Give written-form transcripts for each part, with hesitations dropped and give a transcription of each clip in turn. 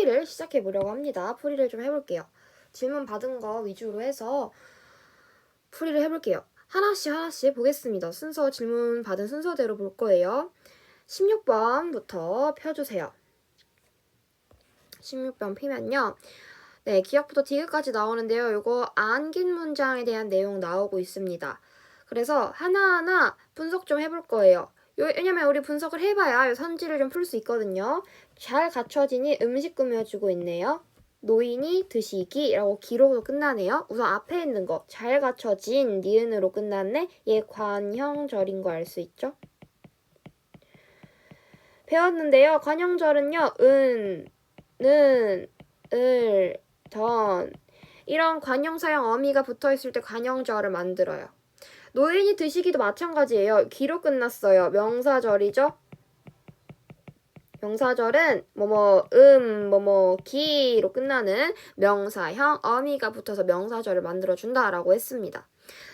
풀이를 시작해 보려고 합니다. 풀이를 좀 해볼게요. 질문 받은 거 위주로 해서 풀이를 해볼게요. 하나씩 보겠습니다. 질문 받은 순서대로 볼 거예요. 16번부터 펴주세요. 16번 피면요. 네, 기억부터 디귿까지 나오는데요. 요거 안긴 문장에 대한 내용 나오고 있습니다. 그래서 하나하나 분석 좀 해볼 거예요. 왜냐면 우리 분석을 해봐야 선지를 좀 풀 수 있거든요. 잘 갖춰지니 음식 꾸며주고 있네요. 노인이 드시기라고 기록으로 끝나네요. 우선 앞에 있는 거 잘 갖춰진 니은으로 끝났네. 얘 관형절인 거 알 수 있죠? 배웠는데요. 관형절은요. 는, 을, 던 이런 관형사형 어미가 붙어있을 때 관형절을 만들어요. 노인이 드시기도 마찬가지예요. 기로 끝났어요. 명사절이죠. 명사절은 기로 끝나는 명사형 어미가 붙어서 명사절을 만들어준다라고 했습니다.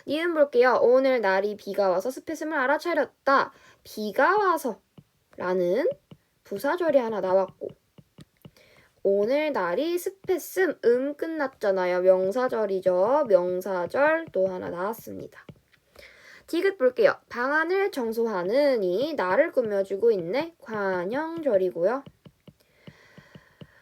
니은 볼게요. 오늘 날이 비가 와서 습했음을 알아차렸다. 비가 와서 라는 부사절이 하나 나왔고 오늘 날이 습했음 끝났잖아요. 명사절이죠. 명사절 또 하나 나왔습니다. 디귿 볼게요. 방안을 청소하느니 나를 꾸며주고 있네. 관형절이고요.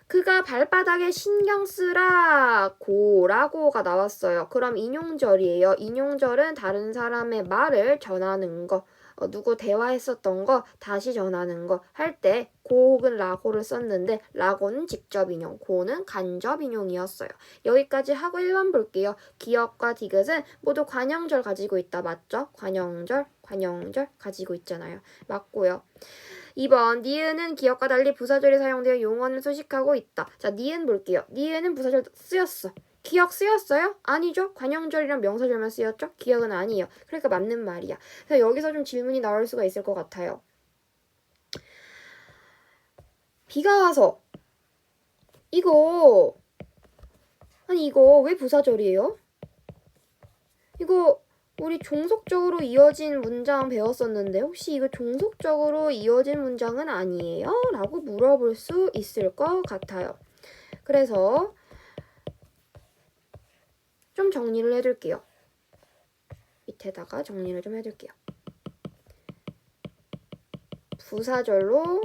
그가 발바닥에 신경 쓰라고라고가 나왔어요. 그럼 인용절이에요. 인용절은 다른 사람의 말을 전하는 거. 누구 대화했었던 거 다시 전하는 거 할 때 고 혹은 라고를 썼는데 라고는 직접 인용, 고는 간접 인용이었어요. 여기까지 하고 1번 볼게요. 기억과 디귿은 모두 관형절 가지고 있다. 맞죠? 관형절 가지고 있잖아요. 맞고요. 2번 니은은 기억과 달리 부사절이 사용되어 용언을 수식하고 있다. 자, 니은 볼게요. 니은은 부사절 쓰였어. 기억 쓰였어요? 아니죠. 관형절이랑 명사절만 쓰였죠? 기억은 아니에요. 그러니까 맞는 말이야. 그래서 여기서 좀 질문이 나올 수가 있을 것 같아요. 비가 와서 이거 왜 부사절이에요? 이거 우리 종속적으로 이어진 문장 배웠었는데 혹시 이거 종속적으로 이어진 문장은 아니에요? 라고 물어볼 수 있을 것 같아요. 그래서 좀 정리를 해둘게요. 밑에다가 정리를 좀 해둘게요. 부사절로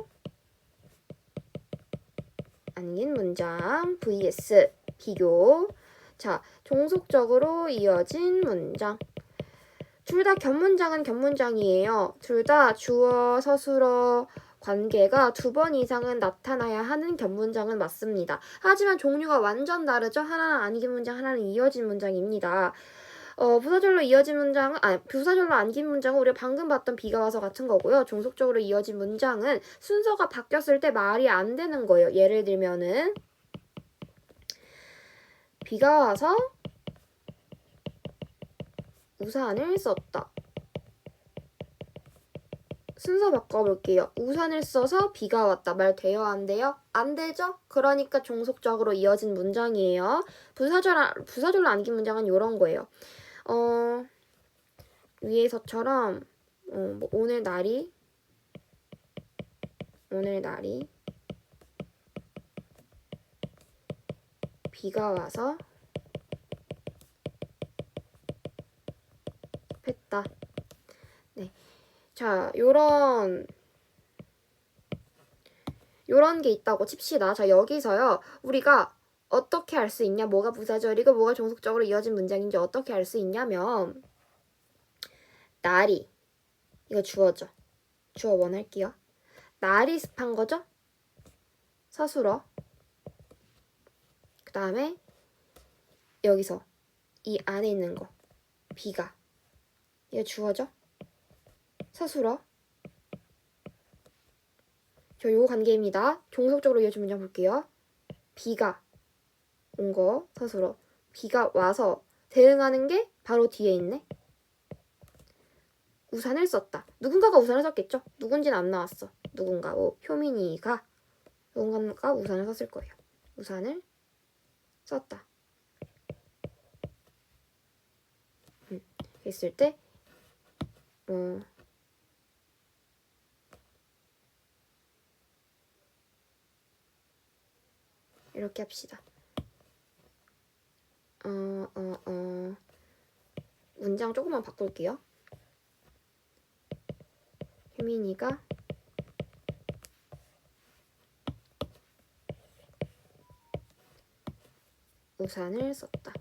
안긴 문장 vs 비교. 자, 종속적으로 이어진 문장. 둘 다 겹문장은 겹문장이에요. 둘 다 주어, 서술어 관계가 2번 이상은 나타나야 하는 겹문장은 맞습니다. 하지만 종류가 완전 다르죠. 하나는 안긴 문장, 하나는 이어진 문장입니다. 부사절로 이어진 문장은 부사절로 안긴 문장은 우리가 방금 봤던 비가 와서 같은 거고요. 종속적으로 이어진 문장은 순서가 바뀌었을 때 말이 안 되는 거예요. 예를 들면은 비가 와서 우산을 썼다. 순서 바꿔볼게요. 우산을 써서 비가 왔다. 말 돼요? 안 돼요? 안 되죠? 그러니까 종속적으로 이어진 문장이에요. 부사절로 안긴 문장은 이런 거예요. 위에서처럼 오늘 날이 비가 와서 습했다. 네. 자, 요런 게 있다고 칩시다. 자, 여기서요. 우리가 어떻게 알 수 있냐? 뭐가 부사절이고 뭐가 종속적으로 이어진 문장인지 어떻게 알 수 있냐면 날이 이거 주어죠. 주어 원 할게요. 날이 습한 거죠? 서술어. 그 다음에 여기서 이 안에 있는 거 비가 이거 주어죠? 서술어. 저 요 관계입니다. 종속적으로 이어진 문장 볼게요. 비가 온 거 서술어. 비가 와서 대응하는 게 바로 뒤에 있네. 우산을 썼다. 누군가가 우산을 썼겠죠? 누군지는 안 나왔어. 누군가 효민이가 누군가가 우산을 썼을 거예요. 우산을 썼다. 했을 때 이렇게 합시다. 문장 조금만 바꿀게요. 혜민이가 우산을 썼다.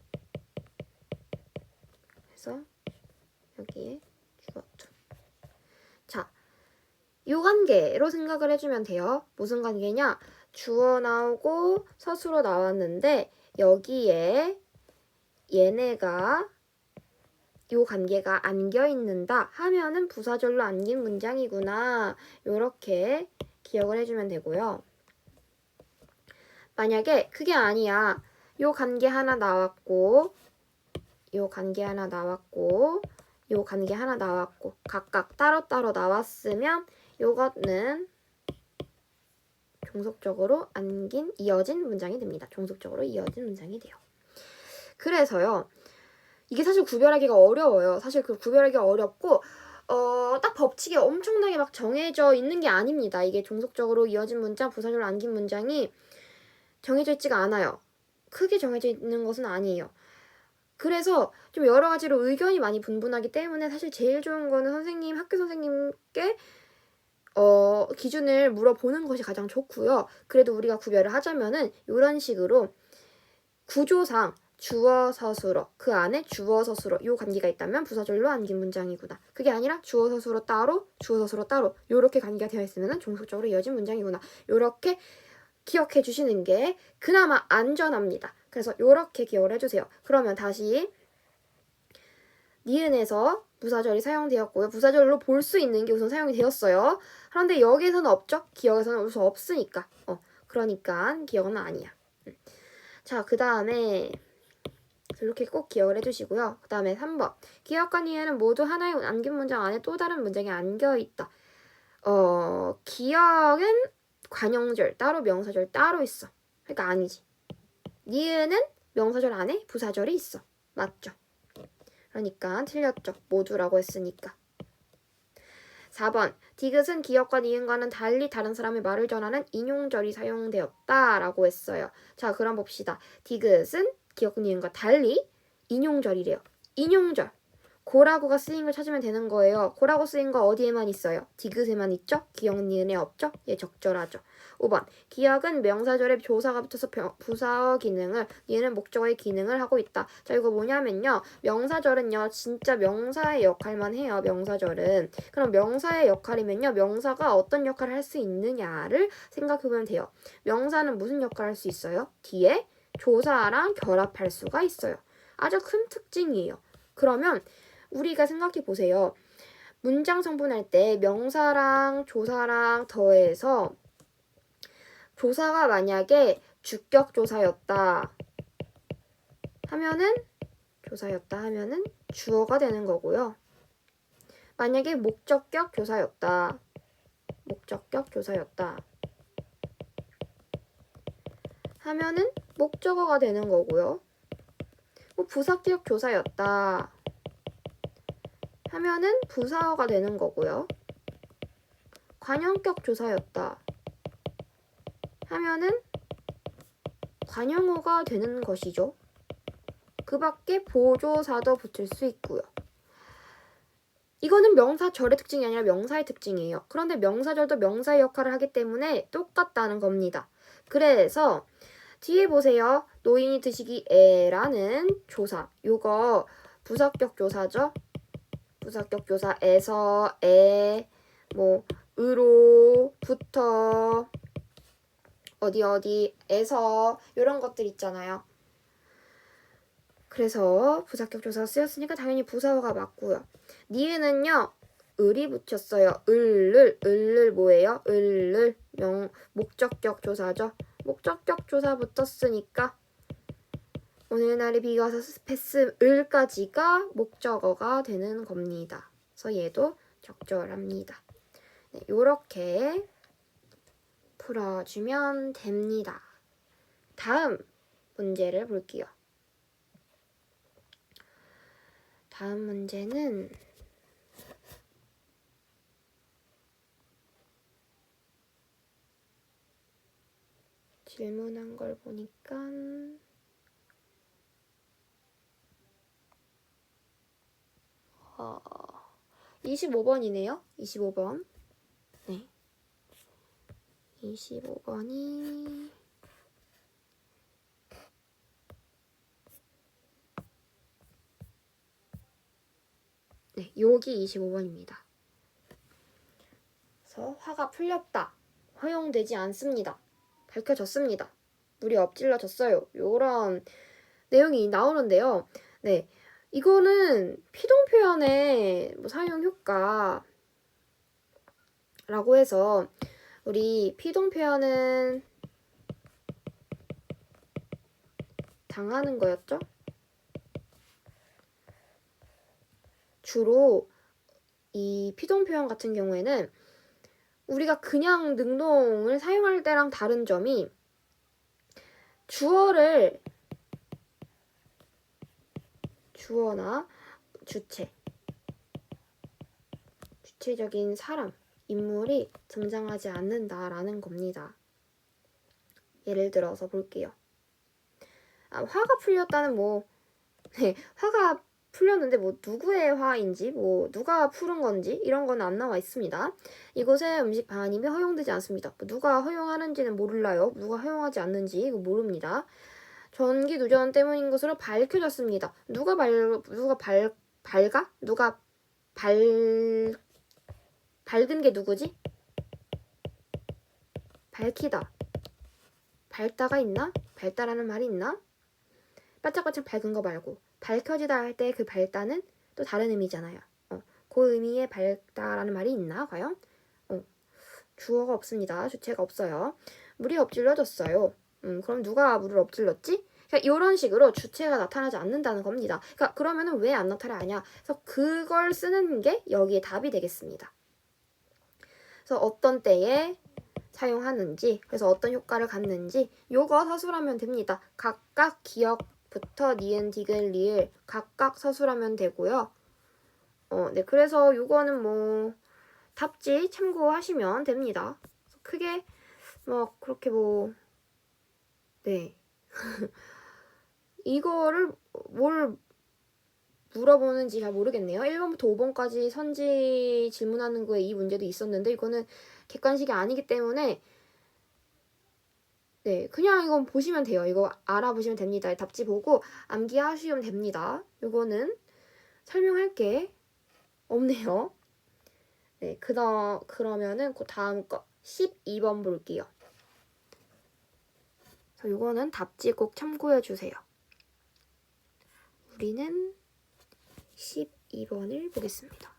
그래서 여기에 주어투. 자, 요 관계로 생각을 해주면 돼요. 무슨 관계냐? 주어 나오고 서술어 나왔는데 여기에 얘네가 요 관계가 안겨 있는다 하면은 부사절로 안긴 문장이구나. 요렇게 기억을 해주면 되고요. 만약에 그게 아니야. 요 관계 하나 나왔고 요 관계 하나 나왔고 요 관계 하나 나왔고 각각 따로따로 나왔으면 요거는 종속적으로 안긴 이어진 문장이 됩니다. 종속적으로 이어진 문장이 돼요. 그래서요. 이게 사실 구별하기가 어려워요. 사실 그 구별하기가 어렵고 딱 법칙이 엄청나게 막 정해져 있는 게 아닙니다. 이게 종속적으로 이어진 문장, 부사절로 안긴 문장이 정해져 있지가 않아요. 크게 정해져 있는 것은 아니에요. 그래서 좀 여러 가지로 의견이 많이 분분하기 때문에 사실 제일 좋은 거는 학교 선생님께 기준을 물어보는 것이 가장 좋고요. 그래도 우리가 구별을 하자면은 이런 식으로 구조상 주어 서술어 그 안에 주어 서술어 요 관계가 있다면 부사절로 안긴 문장이구나. 그게 아니라 주어 서술어 따로 주어 서술어 따로 요렇게 관계가 되어 있으면 종속적으로 이어진 문장이구나. 요렇게 기억해 주시는 게 그나마 안전합니다. 그래서 요렇게 기억을 해주세요. 그러면 다시 니은에서 부사절이 사용되었고요. 부사절로 볼 수 있는 게 우선 사용이 되었어요. 그런데 여기에서는 없죠? 기억에서는 우선 없으니까. 그러니까 기억은 아니야. 자, 그 다음에 이렇게 꼭 기억을 해주시고요. 그 다음에 3번. 기억과 니은은 모두 하나의 안긴 문장 안에 또 다른 문장이 안겨있다. 기억은 관용절 따로 명사절 따로 있어. 그러니까 아니지. 니은은 명사절 안에 부사절이 있어. 맞죠? 그러니까 틀렸죠. 모두라고 했으니까. 4번. 디귿은 기억과 니은과는 달리 다른 사람의 말을 전하는 인용절이 사용되었다 라고 했어요. 자, 그럼 봅시다. 디귿은 기억 니은과 달리 인용절이래요. 인용절. 고라고가 쓰인 걸 찾으면 되는 거예요. 고라고 쓰인 거 어디에만 있어요? 디귿에만 있죠? 기억 니은에 없죠? 예, 적절하죠. 5번. 기억은 명사절에 조사가 붙어서 부사어 기능을, 얘는 목적어의 기능을 하고 있다. 자, 이거 뭐냐면요. 명사절은요. 진짜 명사의 역할만 해요. 명사절은. 그럼 명사의 역할이면요. 명사가 어떤 역할을 할 수 있느냐를 생각해보면 돼요. 명사는 무슨 역할을 할 수 있어요? 뒤에 조사랑 결합할 수가 있어요. 아주 큰 특징이에요. 그러면 우리가 생각해 보세요. 문장 성분할 때 명사랑 조사랑 더해서 조사가 만약에 주격조사였다 하면은 주어가 되는 거고요. 만약에 목적격 조사였다 하면은 목적어가 되는 거고요. 부사격 조사였다 하면은 부사어가 되는 거고요. 관형격 조사였다 하면은 관형어가 되는 것이죠. 그 밖에 보조사도 붙을 수 있고요. 이거는 명사절의 특징이 아니라 명사의 특징이에요. 그런데 명사절도 명사의 역할을 하기 때문에 똑같다는 겁니다. 그래서 뒤에 보세요. 노인이 드시기 에라는 조사. 요거 부사격 조사죠. 부사격 조사에서 에, 으로부터 어디에서 이런 것들 있잖아요. 그래서 부사격 조사가 쓰였으니까 당연히 부사어가 맞고요. 니은은요. 을이 붙였어요. 을을 뭐예요? 을을 목적격 조사죠. 목적격 조사 붙었으니까 오늘날의 비교사 스페스 을까지가 목적어가 되는 겁니다. 그래서 얘도 적절합니다. 네, 요렇게 풀어주면 됩니다. 다음 문제를 볼게요. 다음 문제는 질문한 걸 보니까 25번이네요. 25번. 네. 25번이 네, 여기 25번입니다. 그래서 화가 풀렸다. 허용되지 않습니다. 밝혀졌습니다. 물이 엎질러졌어요. 이런 내용이 나오는데요. 네, 이거는 피동 표현의 사용 효과라고 해서 우리 피동 표현은 당하는 거였죠? 주로 이 피동 표현 같은 경우에는 우리가 그냥 능동을 사용할 때랑 다른 점이 주어나 주체적인 사람, 인물이 등장하지 않는다라는 겁니다. 예를 들어서 볼게요. 화가 풀렸다는 화가 풀렸는데 누구의 화인지 누가 푸른 건지 이런 건 안 나와 있습니다. 이곳에 음식 반입이 허용되지 않습니다. 누가 허용하는지는 몰라요. 누가 허용하지 않는지 이거 모릅니다. 전기 누전 때문인 것으로 밝혀졌습니다. 누가 밝은 게 누구지? 밝히다. 밝다가 있나? 밝다라는 말이 있나? 반짝반짝 밝은 거 말고 밝혀지다 할 때 그 밝다는 또 다른 의미잖아요. 그 의미의 밝다라는 말이 있나 과연? 주어가 없습니다. 주체가 없어요. 물이 엎질러졌어요. 그럼 누가 물을 엎질렀지? 그러니까 이런 식으로 주체가 나타나지 않는다는 겁니다. 그러니까 그러면은 왜 안 나타나냐? 그래서 그걸 쓰는 게 여기에 답이 되겠습니다. 그래서 어떤 때에 사용하는지, 그래서 어떤 효과를 갖는지 요거 서술하면 됩니다. 각각 기억부터 니은, 디귿, 리을 각각 서술하면 되고요. 네, 그래서 요거는 답지 참고하시면 됩니다. 크게 그렇게 네. 이거를 뭘 물어보는지 잘 모르겠네요. 1번부터 5번까지 선지 질문하는 거에 이 문제도 있었는데 이거는 객관식이 아니기 때문에 네, 그냥 이건 보시면 돼요. 이거 알아보시면 됩니다. 답지 보고 암기하시면 됩니다. 이거는 설명할 게 없네요. 네, 그러면은 그 다음 거 12번 볼게요. 그래서 이거는 답지 꼭 참고해 주세요. 우리는 12번을 보겠습니다.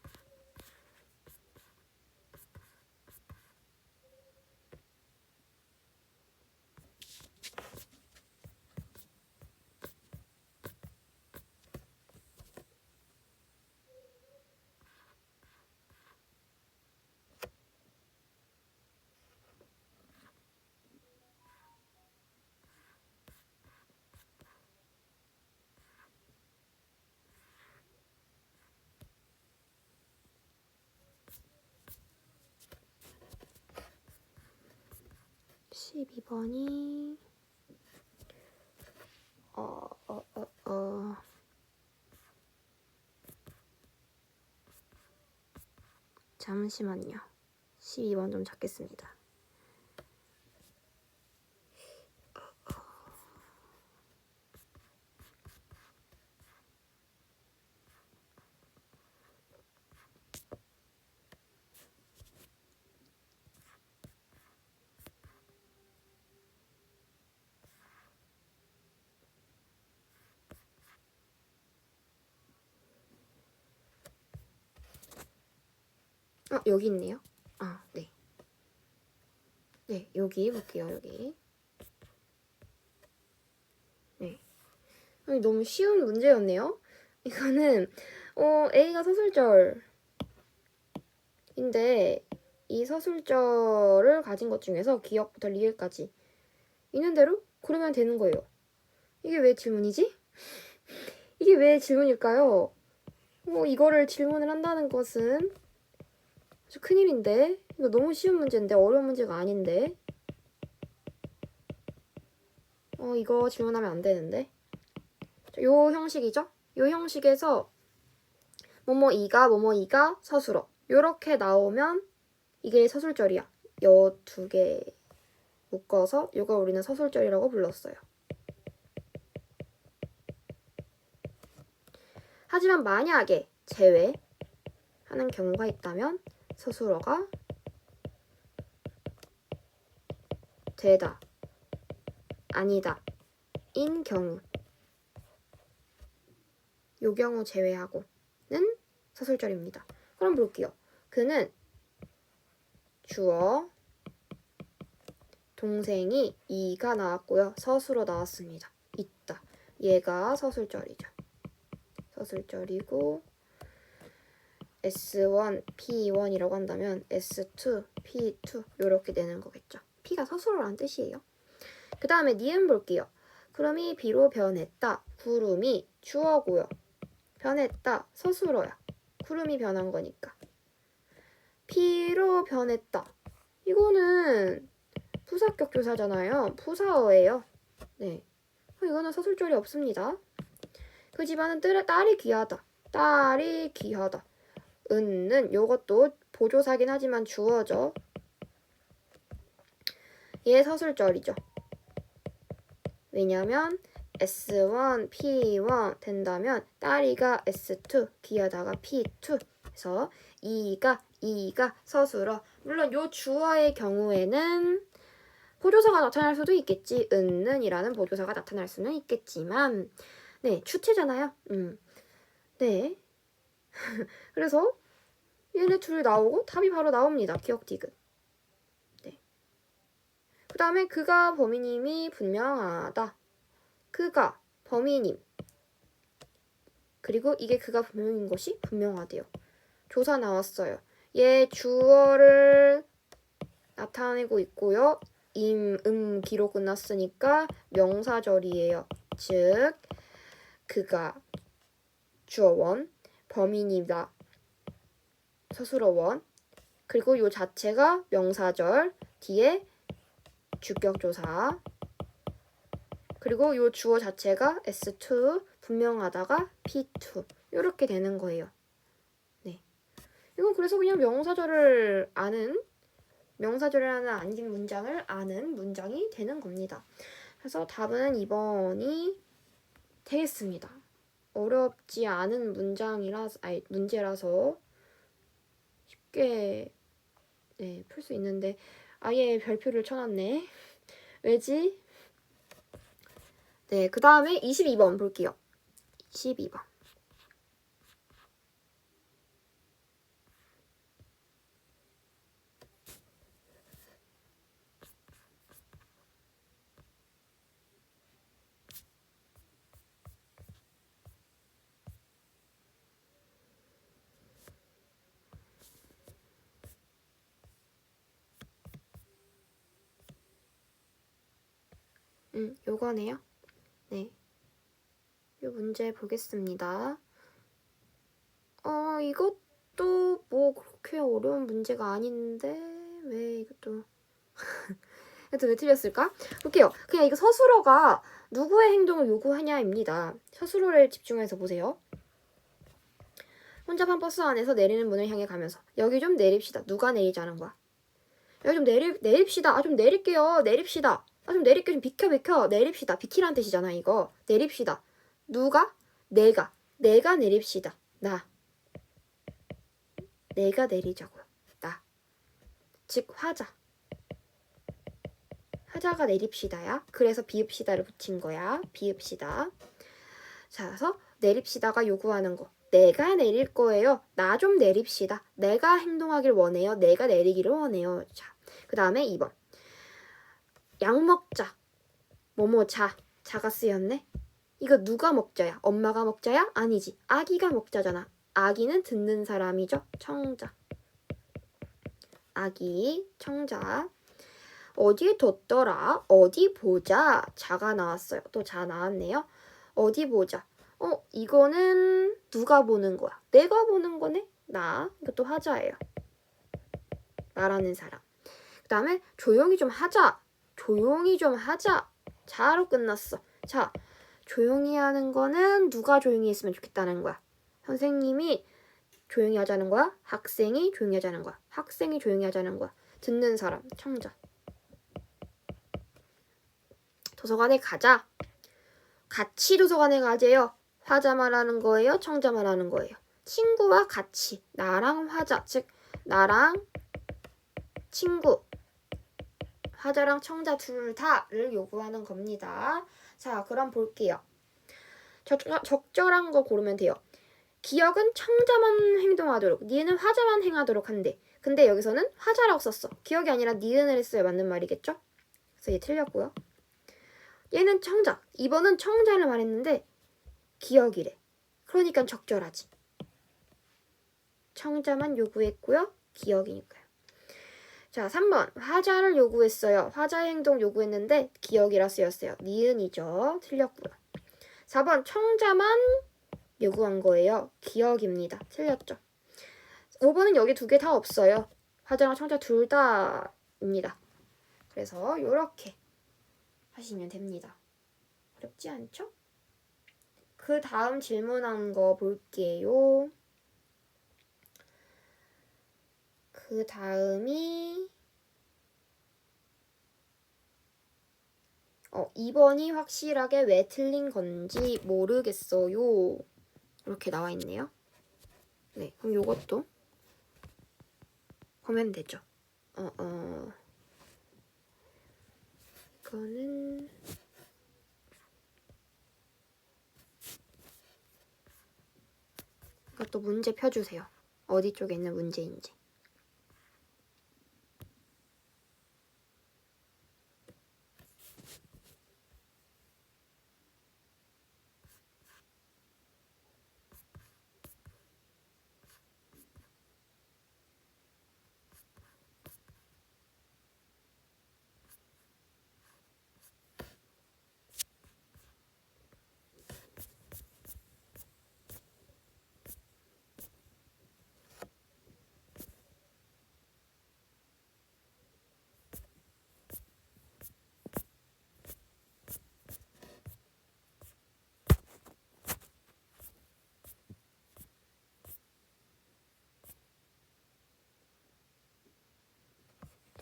(12번이) 잠시만요. 12번 좀 찾겠습니다. 여기 있네요. 네. 네, 여기 볼게요. 여기. 네. 너무 쉬운 문제였네요. 이거는 A가 서술절인데 이 서술절을 가진 것 중에서 기역부터 리을까지 있는 대로 그러면 되는 거예요. 이게 왜 질문이지? 이게 왜 질문일까요? 이거를 질문을 한다는 것은 아주 큰일인데 이거 너무 쉬운 문제인데 어려운 문제가 아닌데 이거 질문하면 안 되는데. 요 형식이죠? 요 형식에서 뭐뭐이가 서술어. 요렇게 나오면 이게 서술절이야. 요 두 개 묶어서 이걸 우리는 서술절이라고 불렀어요. 하지만 만약에 제외하는 경우가 있다면 서술어가 되다, 아니다, 인 경우, 요 경우 제외하고는 서술절입니다. 그럼 볼게요. 그는 주어, 동생이 이가 나왔고요. 서술어 나왔습니다. 있다. 얘가 서술절이죠. 서술절이고 S1, P1이라고 한다면 S2, P2 이렇게 되는 거겠죠. P가 서술어라는 뜻이에요. 그 다음에 니은 볼게요. 구름이 비로 변했다. 구름이 주어고요. 변했다. 서술어야. 구름이 변한 거니까. 비로 변했다. 이거는 부사격 조사잖아요. 부사어예요. 네. 이거는 서술절이 없습니다. 그 집안은 딸이 귀하다. 딸이 귀하다. 은는 요것도 보조사긴 하지만 주어죠. 얘 서술절이죠. 왜냐면 S1, P1 된다면 딸이가 S2, 귀하다가 P2 그래서 이가 서술어. 물론 요 주어의 경우에는 보조사가 나타날 수도 있겠지. 은는이라는 보조사가 나타날 수는 있겠지만 네, 주체잖아요. 네. 그래서 얘네 둘이 나오고 답이 바로 나옵니다. 기억 디귿. 네. 그 다음에 그가 범인임이 분명하다. 그가 범인임. 그리고 이게 그가 범인인 것이 분명하대요. 조사 나왔어요. 얘 주어를 나타내고 있고요. 기로 끝났으니까 명사절이에요. 즉 그가 주어원, 범인이다. 서술어원. 그리고 요 자체가 명사절, 뒤에 주격조사. 그리고 요 주어 자체가 S2, 분명하다가 P2. 이렇게 되는 거예요. 네. 이건 그래서 그냥 명사절이라는 아닌 문장을 아는 문장이 되는 겁니다. 그래서 답은 2번이 되겠습니다. 어렵지 않은 문제라서 쉽게 풀 수 있는데 아예 별표를 쳐놨네. 왜지? 네, 그 다음에 22번 볼게요. 22번. 요거네요. 네. 요 문제 보겠습니다. 이것도 뭐 그렇게 어려운 문제가 아닌데 왜 이것도 이것도 왜 틀렸을까? 볼게요. 그냥 이거 서술어가 누구의 행동을 요구하냐입니다. 서술어를 집중해서 보세요. 혼잡한 버스 안에서 내리는 문을 향해 가면서 여기 좀 내립시다. 누가 내리자는 거야? 여기 좀 내립시다. 좀 내릴게요. 내립시다. 좀 내릴게. 좀 비켜. 내립시다. 비키란 뜻이잖아 이거. 내립시다. 누가? 내가 내립시다. 내가 내리자고요. 즉 화자가 내립시다야. 그래서 비읍시다를 붙인 거야. 비읍시다. 자, 그래서 내립시다가 요구하는 거. 내가 내릴 거예요. 나 좀 내립시다. 내가 행동하길 원해요. 내가 내리기를 원해요. 자, 그 다음에 2번. 약 먹자. 자가 쓰였네. 이거 누가 먹자야? 엄마가 먹자야? 아니지. 아기가 먹자잖아. 아기는 듣는 사람이죠. 청자. 아기, 청자. 어디에 뒀더라? 어디 보자. 자가 나왔어요. 또 자 나왔네요. 어디 보자. 이거는 누가 보는 거야? 내가 보는 거네? 이것도 화자예요. 나라는 사람. 그 다음에 조용히 좀 하자. 자로 끝났어. 자, 조용히 하는 거는 누가 조용히 했으면 좋겠다는 거야? 선생님이 조용히 하자는 거야? 학생이 조용히 하자는 거야? 학생이 조용히 하자는 거야? 듣는 사람, 청자. 도서관에 가자. 같이 도서관에 가재요. 화자 말하는 거예요? 청자 말하는 거예요? 친구와 같이. 나랑 화자, 즉 나랑 친구. 화자랑 청자 둘 다를 요구하는 겁니다. 자, 그럼 볼게요. 적절한 거 고르면 돼요. 기억은 청자만 행동하도록, 니은은 화자만 행하도록 한대. 근데 여기서는 화자라고 썼어. 기억이 아니라 니은을 했어야 맞는 말이겠죠? 그래서 얘 틀렸고요. 얘는 청자. 2번은 청자를 말했는데 기억이래. 그러니까 적절하지. 청자만 요구했고요. 기억이니까요. 자, 3번. 화자를 요구했어요. 화자의 행동 요구했는데 기억이라 쓰였어요. 니은이죠. 틀렸고요. 4번. 청자만 요구한 거예요. 기억입니다. 틀렸죠. 5번은 여기 두 개 다 없어요. 화자랑 청자 둘 다입니다. 그래서 이렇게 하시면 됩니다. 어렵지 않죠? 그 다음 질문한 거 볼게요. 그 다음이 2번이 확실하게 왜 틀린 건지 모르겠어요. 이렇게 나와 있네요. 네, 그럼 요것도 보면 되죠. 이거는 이것도 문제 펴주세요. 어디 쪽에 있는 문제인지.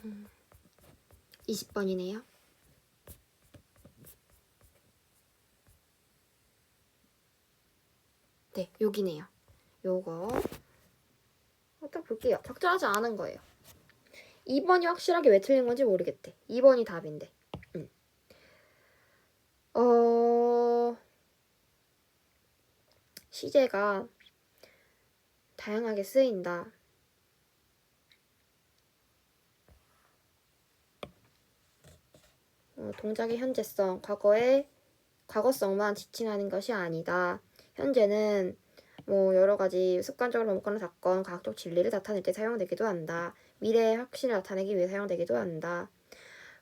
음, 20번이네요. 네, 여기네요. 요거 딱 볼게요. 적절하지 않은 거예요. 2번이 확실하게 왜 틀린 건지 모르겠대. 2번이 답인데. 시제가 다양하게 쓰인다. 동작의 현재성, 과거성만 지칭하는 것이 아니다. 현재는 여러 가지 습관적으로 반복하는 사건, 과학적 진리를 나타낼 때 사용되기도 한다. 미래의 확신을 나타내기 위해 사용되기도 한다.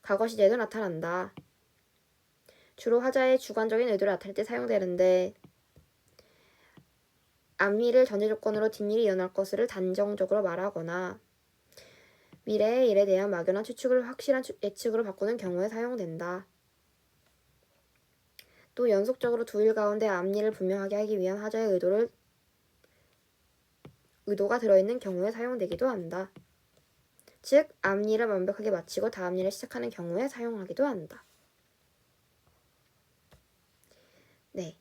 과거 시제도 나타난다. 주로 화자의 주관적인 의도를 나타낼 때 사용되는데 앞일을 전제 조건으로 뒷일이 일어날 것을 단정적으로 말하거나 미래의 일에 대한 막연한 추측을 확실한 예측으로 바꾸는 경우에 사용된다. 또 연속적으로 두 일 가운데 앞일을 분명하게 하기 위한 화자의 의도가 들어있는 경우에 사용되기도 한다. 즉, 앞일을 완벽하게 마치고 다음 일을 시작하는 경우에 사용하기도 한다. 네.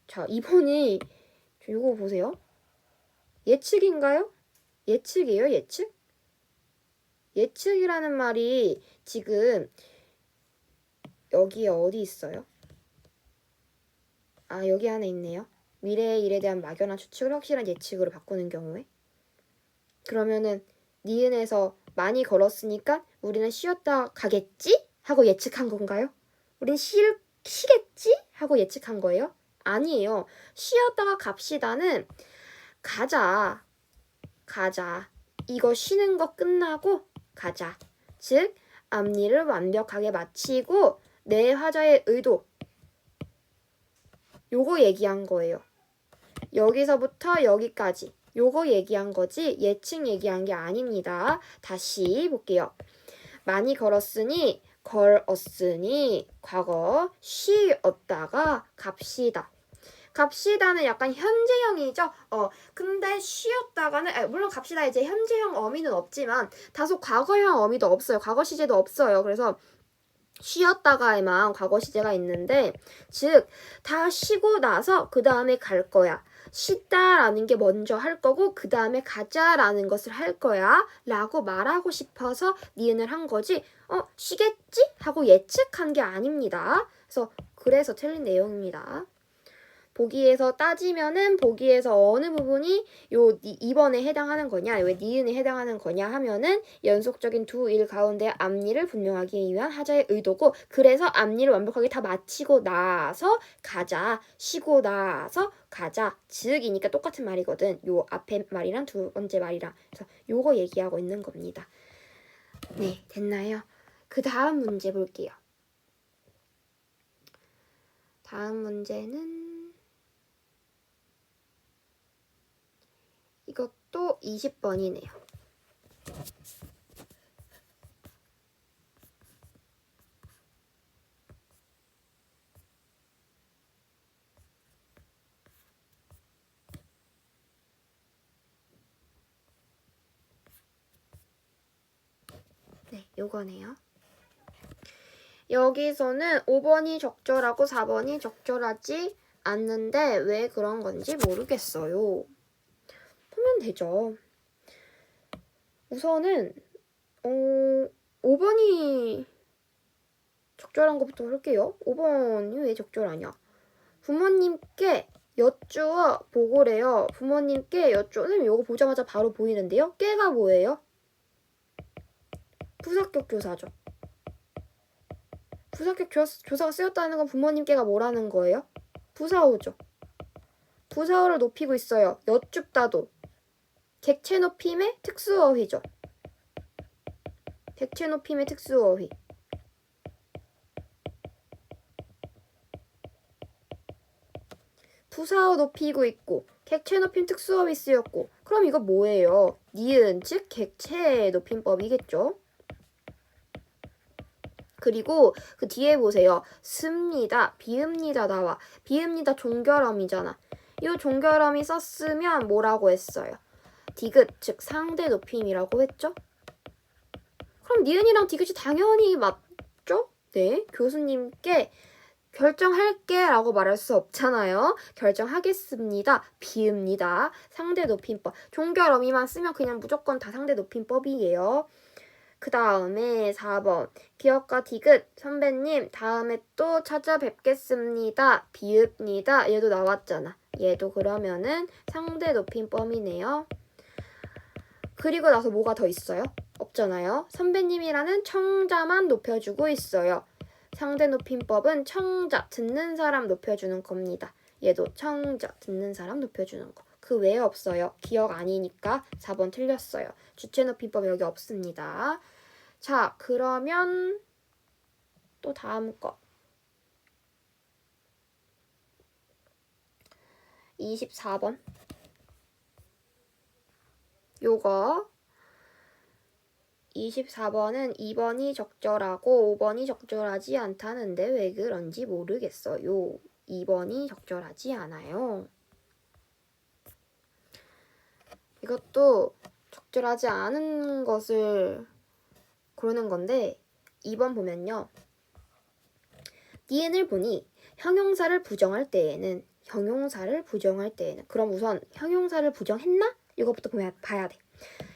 자, 2번이 이거 보세요. 예측인가요? 예측이에요, 예측? 예측이라는 말이 지금 여기에 어디 있어요? 여기 안에 있네요. 미래의 일에 대한 막연한 추측을 확실한 예측으로 바꾸는 경우에. 그러면은 니은에서 많이 걸었으니까 우리는 쉬었다 가겠지? 하고 예측한 건가요? 우린 쉬겠지? 하고 예측한 거예요? 아니에요. 쉬었다가 갑시다는 가자. 이거 쉬는 거 끝나고 가자. 즉, 앞일을 완벽하게 마치고 내 화자의 의도 요거 얘기한 거예요. 여기서부터 여기까지 요거 얘기한 거지 예측 얘기한 게 아닙니다. 다시 볼게요. 많이 걸었으니 걸었으니 과거 쉬었다가 갑시다. 갑시다는 약간 현재형이죠. 근데 쉬었다가는 물론 갑시다 이제 현재형 어미는 없지만 다소 과거형 어미도 없어요. 과거 시제도 없어요. 그래서 쉬었다가에만 과거 시제가 있는데 즉 다 쉬고 나서 그 다음에 갈 거야. 쉬다라는 게 먼저 할 거고 그 다음에 가자라는 것을 할 거야 라고 말하고 싶어서 니은을 한 거지 쉬겠지? 하고 예측한 게 아닙니다. 그래서 틀린 내용입니다. 보기에서 따지면은 보기에서 어느 부분이 요 2번에 해당하는 거냐, 왜 니은에 해당하는 거냐 하면은 연속적인 두 일 가운데 앞니를 분명하기 위한 하자의 의도고 그래서 앞니를 완벽하게 다 마치고 나서 가자, 쉬고 나서 가자, 즉이니까 똑같은 말이거든. 요 앞에 말이랑 두 번째 말이랑. 그래서 요거 얘기하고 있는 겁니다. 네, 됐나요? 그 다음 문제 볼게요. 다음 문제는 이것도 20번이네요. 네, 요거네요. 여기서는 5번이 적절하고 4번이 적절하지 않는데 왜 그런 건지 모르겠어요. 보면 되죠. 우선은 5번이 적절한 것부터 할게요. 5번이 왜 적절하냐? 부모님께 여쭈어 보고래요. 부모님께 여쭈어. 선생님 이거 보자마자 바로 보이는데요. 깨가 뭐예요? 부사격 조사죠. 부사격 조사가 쓰였다는 건 부모님께가 뭐라는 거예요? 부사어죠. 부사어를 높이고 있어요. 여쭙다도. 객체 높임의 특수어휘죠. 객체 높임의 특수어휘. 부사어 높이고 있고 객체 높임 특수어휘 쓰였고 그럼 이거 뭐예요? 니은 즉 객체 높임법이겠죠. 그리고 그 뒤에 보세요. 습니다, 비읍니다 나와. 비읍니다 종결음이잖아. 이 종결음이 썼으면 뭐라고 했어요? 디귿 즉 상대 높임이라고 했죠. 그럼 니은이랑 디귿이 당연히 맞죠? 네, 교수님께 결정할게 라고 말할 수 없잖아요. 결정하겠습니다. 비읍니다. 상대 높임법. 종결어미만 쓰면 그냥 무조건 다 상대 높임법이에요. 그 다음에 4번. 기억과 디귿. 선배님 다음에 또 찾아뵙겠습니다. 비읍니다. 얘도 나왔잖아. 얘도 그러면은 상대 높임법이네요. 그리고 나서 뭐가 더 있어요? 없잖아요. 선배님이라는 청자만 높여주고 있어요. 상대 높임법은 청자, 듣는 사람 높여주는 겁니다. 얘도 청자, 듣는 사람 높여주는 거. 그 외에 없어요. 기억 아니니까 4번 틀렸어요. 주체 높임법 여기 없습니다. 자, 그러면 또 다음 거. 24번. 요거 24번은 2번이 적절하고 5번이 적절하지 않다는데 왜 그런지 모르겠어요. 2번이 적절하지 않아요. 이것도 적절하지 않은 것을 고르는 건데 2번 보면요. 니은을 보니 형용사를 부정할 때에는 그럼 우선 형용사를 부정했나? 이것부터 봐야 돼.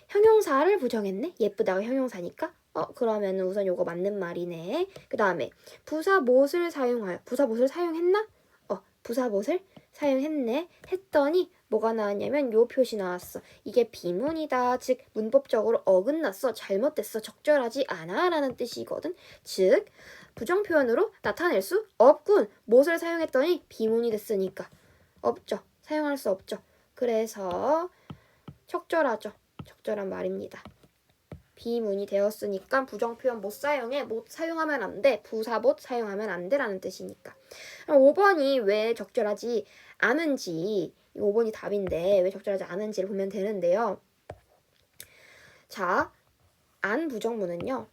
형용사를 부정했네? 예쁘다가 형용사니까? 그러면 우선 요거 맞는 말이네. 그 다음에 부사 못을 사용하여. 부사 못을 사용했나? 부사 못을 사용했네. 했더니 뭐가 나왔냐면 요 표시 나왔어. 이게 비문이다. 즉 문법적으로 어긋났어. 잘못됐어. 적절하지 않아. 라는 뜻이거든. 즉 부정 표현으로 나타낼 수 없군. 못을 사용했더니 비문이 됐으니까. 없죠. 사용할 수 없죠. 그래서 적절하죠. 적절한 말입니다. 비문이 되었으니까 부정표현 못 사용해. 못 사용하면 안 돼. 부사 못 사용하면 안 돼라는 뜻이니까. 그럼 5번이 왜 적절하지 않은지 5번이 답인데 왜 적절하지 않은지를 보면 되는데요. 자, 안 부정문은요.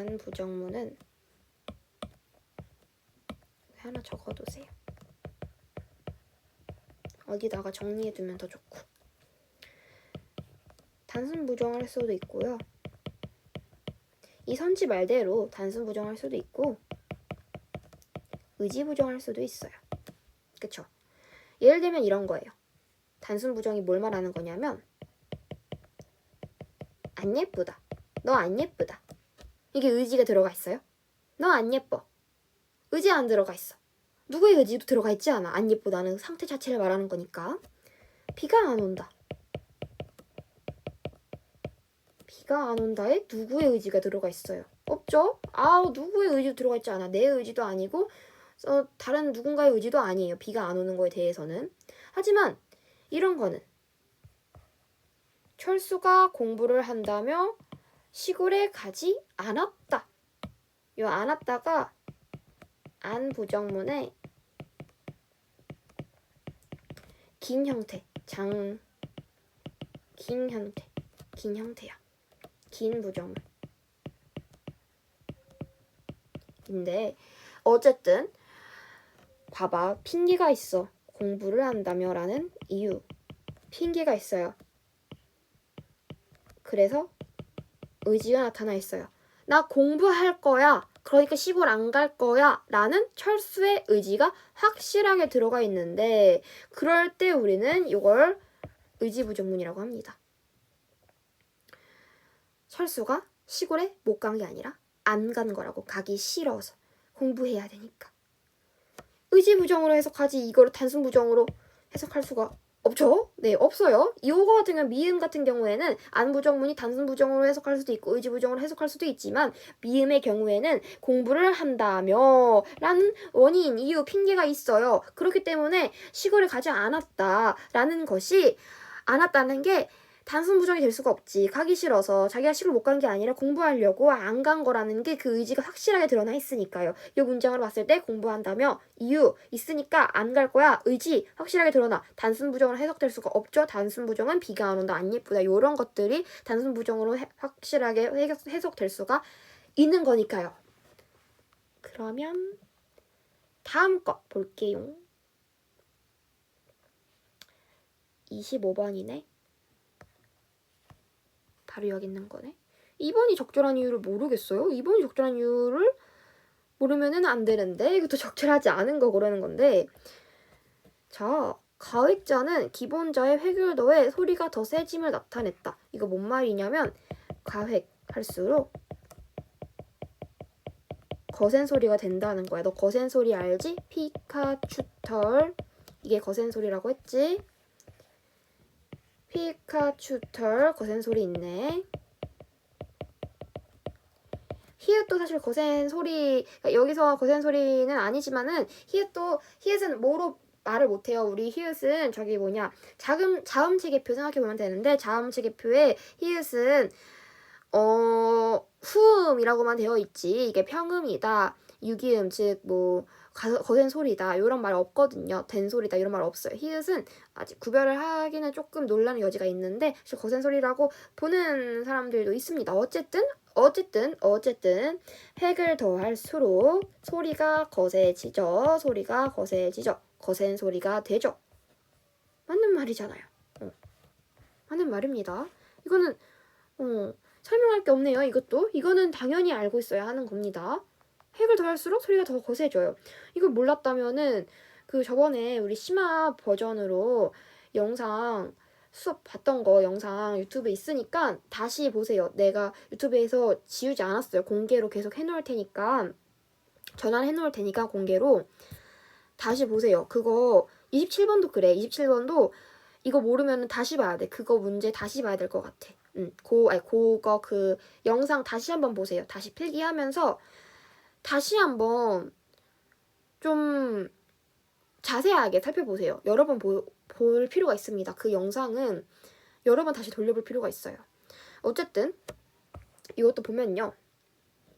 안 부정문은 하나 적어두세요. 어디다가 정리해두면 더 좋고. 단순 부정을 할 수도 있고요. 이 선지 말대로 단순 부정할 수도 있고 의지 부정할 수도 있어요. 그쵸? 예를 들면 이런 거예요. 단순 부정이 뭘 말하는 거냐면 안 예쁘다. 너 안 예쁘다. 이게 의지가 들어가 있어요? 너 안 예뻐. 의지 안 들어가 있어. 누구의 의지도 들어가 있지 않아. 안 예쁘다는 상태 자체를 말하는 거니까. 비가 안 온다. 비가 안 온다에 누구의 의지가 들어가 있어요? 없죠? 누구의 의지도 들어가 있지 않아. 내 의지도 아니고 다른 누군가의 의지도 아니에요. 비가 안 오는 거에 대해서는. 하지만 이런 거는 철수가 공부를 한다며 시골에 가지 않았다. 요 않았다가 안 부정문의 긴 형태, 긴 형태야. 긴 부정문. 근데 어쨌든 봐봐. 핑계가 있어. 공부를 한다며 라는 이유. 핑계가 있어요. 그래서 의지가 나타나 있어요. 나 공부할 거야. 그러니까 시골 안 갈 거야. 라는 철수의 의지가 확실하게 들어가 있는데 그럴 때 우리는 이걸 의지부정문이라고 합니다. 철수가 시골에 못 간 게 아니라 안 간 거라고. 가기 싫어서. 공부해야 되니까. 의지부정으로 해석하지 이거를 단순부정으로 해석할 수가 없죠? 네, 없어요. 이거 같은 경우 미음 같은 경우에는 안부정문이 단순부정으로 해석할 수도 있고 의지부정으로 해석할 수도 있지만 미음의 경우에는 공부를 한다며 라는 원인, 이유, 핑계가 있어요. 그렇기 때문에 시골에 가지 않았다라는 것이 않았다는 게 단순 부정이 될 수가 없지. 가기 싫어서 자기가 시골 못 간 게 아니라 공부하려고 안 간 거라는 게 그 의지가 확실하게 드러나 있으니까요. 이 문장을 봤을 때 공부한다며 이유 있으니까 안 갈 거야. 의지 확실하게 드러나. 단순 부정으로 해석될 수가 없죠. 단순 부정은 비가 안 온다, 안 예쁘다 이런 것들이 단순 부정으로 확실하게 해석될 수가 있는 거니까요. 그러면 다음 거 볼게요. 25번이네. 바로 여기 있는 거네. 2번이 적절한 이유를 모르겠어요. 2번이 적절한 이유를 모르면은 안 되는데 이것도 적절하지 않은 거 고르는 건데 자, 가획자는 기본자의 획일도에 소리가 더 세짐을 나타냈다. 이거 뭔 말이냐면 가획할수록 거센 소리가 된다는 거야. 너 거센 소리 알지? 피카츄털 이게 거센 소리라고 했지? 피카츄털 거센 소리 있네. 히읗도 사실 거센 소리 그러니까 여기서 거센 소리는 아니지만은 히읗은 뭐로 말을 못해요. 우리 히읗은 저기 뭐냐 자음체계표 생각해보면 되는데 자음체계표에 히읗은 후음이라고만 되어 있지 이게 평음이다 유기음 즉 뭐 거센 소리다 이런 말 없거든요. 된 소리다 이런 말 없어요. 히읗은 아직 구별을 하기는 조금 논란의 여지가 있는데 사실 거센 소리라고 보는 사람들도 있습니다. 어쨌든 획을 더할수록 소리가 거세지죠. 거센 소리가 되죠. 맞는 말이잖아요. 맞는 말입니다. 이거는 설명할 게 없네요. 이거는 당연히 알고 있어야 하는 겁니다. 획을 더할수록 소리가 더 거세져요. 이걸 몰랐다면은 그 저번에 우리 심화 버전으로 영상 수업 봤던 거 영상 유튜브에 있으니까 다시 보세요. 내가 유튜브에서 지우지 않았어요. 공개로 계속 해놓을 테니까 전환해놓을 테니까 공개로 다시 보세요. 그거 27번도 그래. 27번도 이거 모르면 다시 봐야 돼. 그거 문제 다시 봐야 될 것 같아. 그거 그 영상 다시 한번 보세요. 다시 필기하면서 다시 한번 좀 자세하게 살펴보세요. 여러 번 볼 필요가 있습니다. 그 영상은 여러 번 다시 돌려볼 필요가 있어요. 어쨌든 이것도 보면요.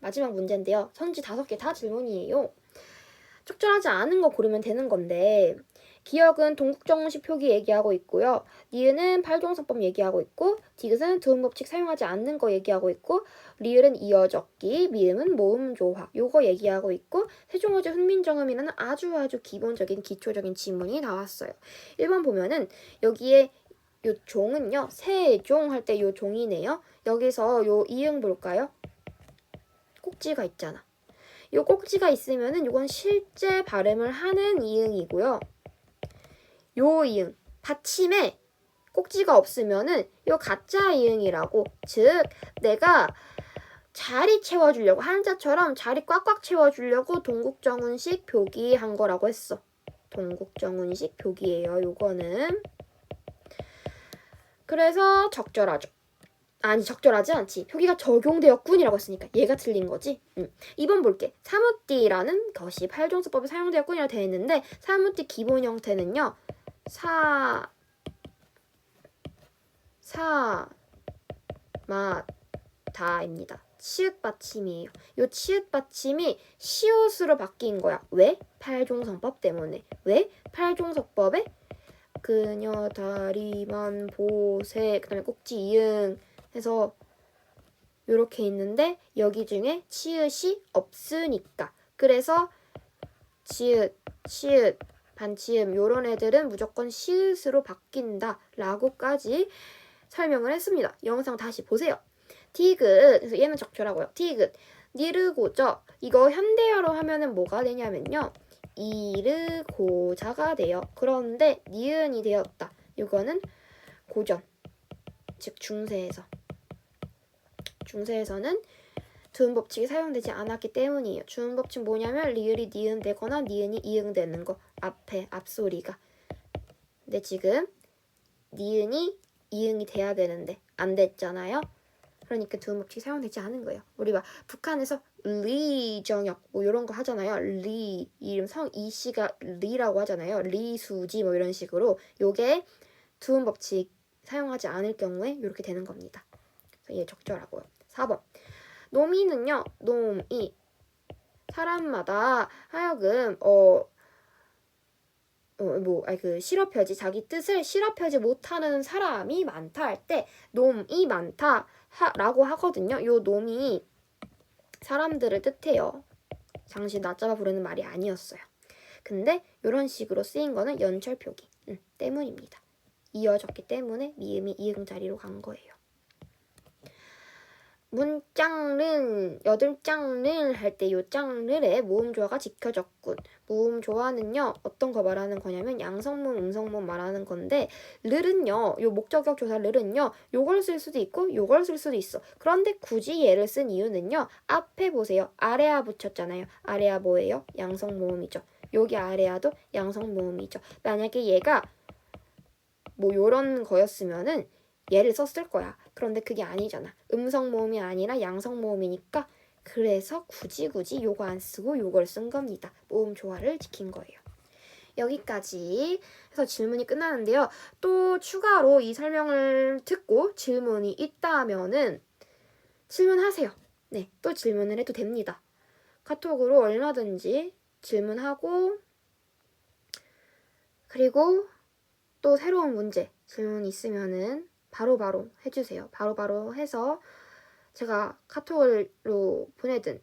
마지막 문제인데요. 선지 5개 다 질문이에요. 적절하지 않은 거 고르면 되는 건데 기억은 동국정운식 표기 얘기하고 있고요. 니은은 팔종서법 얘기하고 있고, 디귿은 두음법칙 사용하지 않는 거 얘기하고 있고, 리을은 이어적기, 미음은 모음조화 요거 얘기하고 있고, 세종어제 훈민정음이라는 아주 기본적인 기초적인 지문이 나왔어요. 1번 보면은 여기에 요 종은요, 세종 할 때 요 종이네요. 여기서 요 이응 볼까요? 꼭지가 있잖아. 요 꼭지가 있으면은 요건 실제 발음을 하는 이응이고요. 요 이응, 받침에 꼭지가 없으면은 요 가짜 이응이라고, 즉 내가 자리 채워주려고, 한자처럼 자리 꽉꽉 채워주려고 동국정운식 표기한 거라고 했어. 동국정운식 표기예요. 요거는. 그래서 적절하죠. 아니, 적절하지 않지. 표기가 적용되었군이라고 했으니까 얘가 틀린 거지. 2번 볼게. 사무띠라는 것이 팔종서법에 사용되었군이라고 되어 있는데, 사무띠 기본 형태는요, 마다입니다. 치읓 받침이에요. 요 치읓 받침이 시옷으로 바뀐 거야. 왜? 팔종서법 때문에. 왜? 팔종서법에 그녀 다리만 보세, 그 다음에 꼭지 이응 해서 요렇게 있는데 여기 중에 치읓이 없으니까. 그래서 지읒, 치읓, 반치음 요런 애들은 무조건 시읒으로 바뀐다 라고까지 설명을 했습니다. 영상 다시 보세요. 디귿, 그래서 얘는 적절하고요. 디귿, 니르고저, 이거 현대어로 하면은 뭐가 되냐면요, 이르고자가 돼요. 그런데 니은이 되었다. 이거는 고전, 즉 중세에서는 두음법칙이 사용되지 않았기 때문이에요. 두음법칙 뭐냐면 리을이 니은 되거나 니은이 이응 되는 거, 앞에 앞소리가. 근데 지금 니은이 이응이 돼야 되는데 안 됐잖아요. 그러니까 두음법칙이 사용되지 않은 거예요. 우리 막 북한에서 리정혁 뭐 이런 거 하잖아요. 리 이름 성 이씨가 리라고 하잖아요. 리수지 뭐 이런 식으로. 요게 두음법칙 사용하지 않을 경우에 이렇게 되는 겁니다. 그래서 얘 적절하고요. 4번. 놈이는요. 놈이 사람마다 하여금 실업하지, 자기 뜻을 실업하지 못하는 사람이 많다 할 때 놈이 많다 라고 하거든요. 요 놈이 사람들을 뜻해요. 당시 낮잡아 부르는 말이 아니었어요. 근데 이런 식으로 쓰인 거는 연철 표기 때문입니다. 이어졌기 때문에 미음이 이응 자리로 간 거예요. 문짱른, 여들짱른 할 때 요 짱른의 모음조화가 지켜졌군. 모음조화는요, 어떤 거 말하는 거냐면 양성모음, 음성모음 말하는 건데, 르는요, 요 목적격 조사 르는요, 요걸 쓸 수도 있고 요걸 쓸 수도 있어. 그런데 굳이 얘를 쓴 이유는요, 앞에 보세요. 아래아 붙였잖아요. 아래아 뭐예요? 양성모음이죠. 여기 아래아도 양성모음이죠. 만약에 얘가 뭐 요런 거였으면은 얘를 썼을 거야. 그런데 그게 아니잖아. 음성 모음이 아니라 양성 모음이니까, 그래서 굳이 요거 안 쓰고 요걸 쓴 겁니다. 모음 조화를 지킨 거예요. 여기까지 해서 질문이 끝나는데요. 또 추가로 이 설명을 듣고 질문이 있다면은 질문하세요. 네, 또 질문을 해도 됩니다. 카톡으로 얼마든지 질문하고, 그리고 또 새로운 문제, 질문 있으면은 바로바로 해주세요. 바로바로 해서 제가 카톡으로 보내든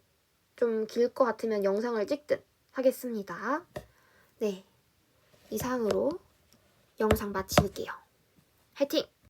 좀 길 것 같으면 영상을 찍든 하겠습니다. 네, 이상으로 영상 마칠게요. 화이팅!